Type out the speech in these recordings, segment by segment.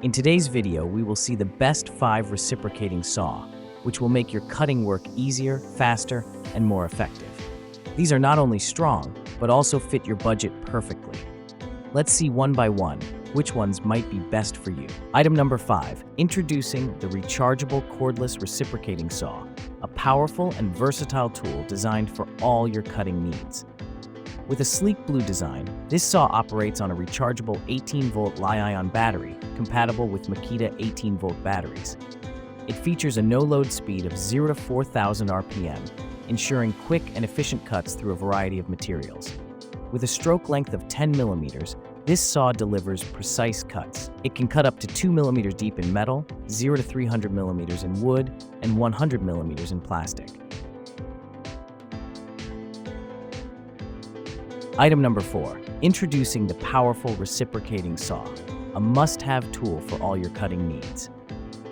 In today's video, we will see the best 5 reciprocating saw, which will make your cutting work easier, faster, and more effective. These are not only strong, but also fit your budget perfectly. Let's see one by one which ones might be best for you. Item number 5, introducing the Rechargeable Cordless Reciprocating Saw, a powerful and versatile tool designed for all your cutting needs. With a sleek blue design, this saw operates on a rechargeable 18-volt Li-ion battery compatible with Makita 18-volt batteries. It features a no-load speed of 0 to 4,000 RPM, ensuring quick and efficient cuts through a variety of materials. With a stroke length of 10 millimeters, this saw delivers precise cuts. It can cut up to 2 millimeters deep in metal, 0 to 300 millimeters in wood, and 100 millimeters in plastic. Item number 4, introducing the powerful reciprocating saw, a must-have tool for all your cutting needs.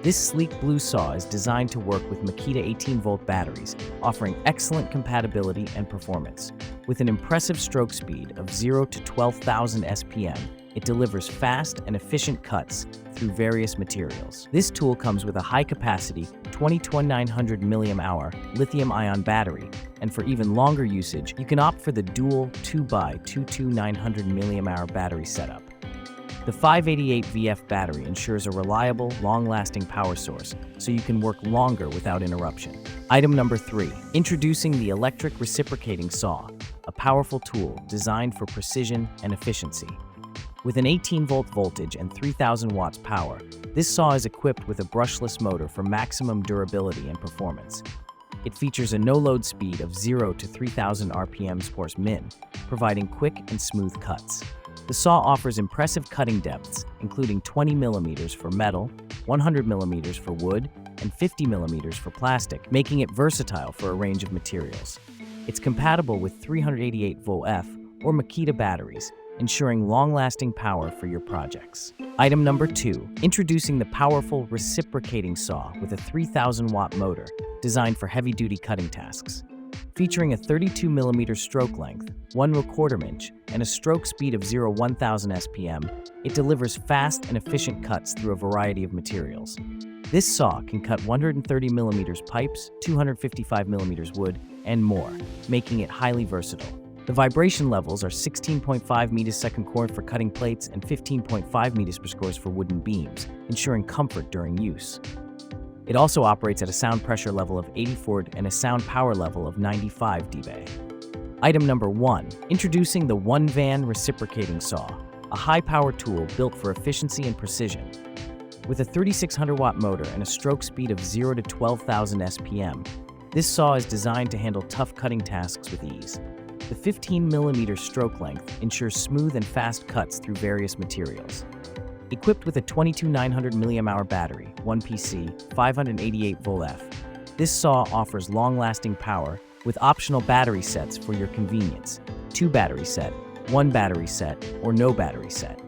This sleek blue saw is designed to work with Makita 18-volt batteries, offering excellent compatibility and performance. With an impressive stroke speed of 0 to 12,000 SPM, it delivers fast and efficient cuts through various materials. This tool comes with a high-capacity 20900 mAh lithium-ion battery, and for even longer usage, you can opt for the dual 2x22900 mAh battery setup. The 588 VF battery ensures a reliable, long-lasting power source, so you can work longer without interruption. Item number 3, introducing the electric reciprocating saw, a powerful tool designed for precision and efficiency. With an 18-volt voltage and 3,000 watts power, this saw is equipped with a brushless motor for maximum durability and performance. It features a no-load speed of 0 to 3,000 RPM force min, providing quick and smooth cuts. The saw offers impressive cutting depths, including 20 millimeters for metal, 100 millimeters for wood, and 50 millimeters for plastic, making it versatile for a range of materials. It's compatible with 388-volt F or Makita batteries, ensuring long-lasting power for your projects. Item number 2, introducing the powerful reciprocating saw with a 3,000-watt motor designed for heavy-duty cutting tasks. Featuring a 32mm stroke length, 1¼ inch, and a stroke speed of 0 to 1000 SPM, it delivers fast and efficient cuts through a variety of materials. This saw can cut 130mm pipes, 255mm wood, and more, making it highly versatile. The vibration levels are 16.5 meters per second for cutting plates and 15.5 meters per second for wooden beams, ensuring comfort during use. It also operates at a sound pressure level of 84 and a sound power level of 95 dB. Item number 1, introducing the ONEVAN reciprocating saw, a high-power tool built for efficiency and precision. With a 3,600-watt motor and a stroke speed of 0 to 12,000 SPM, this saw is designed to handle tough cutting tasks with ease. The 15mm stroke length ensures smooth and fast cuts through various materials. Equipped with a 22900 mAh battery, 1PC, 588-volt F, this saw offers long-lasting power with optional battery sets for your convenience: 2 battery set, 1 battery set, or no battery set.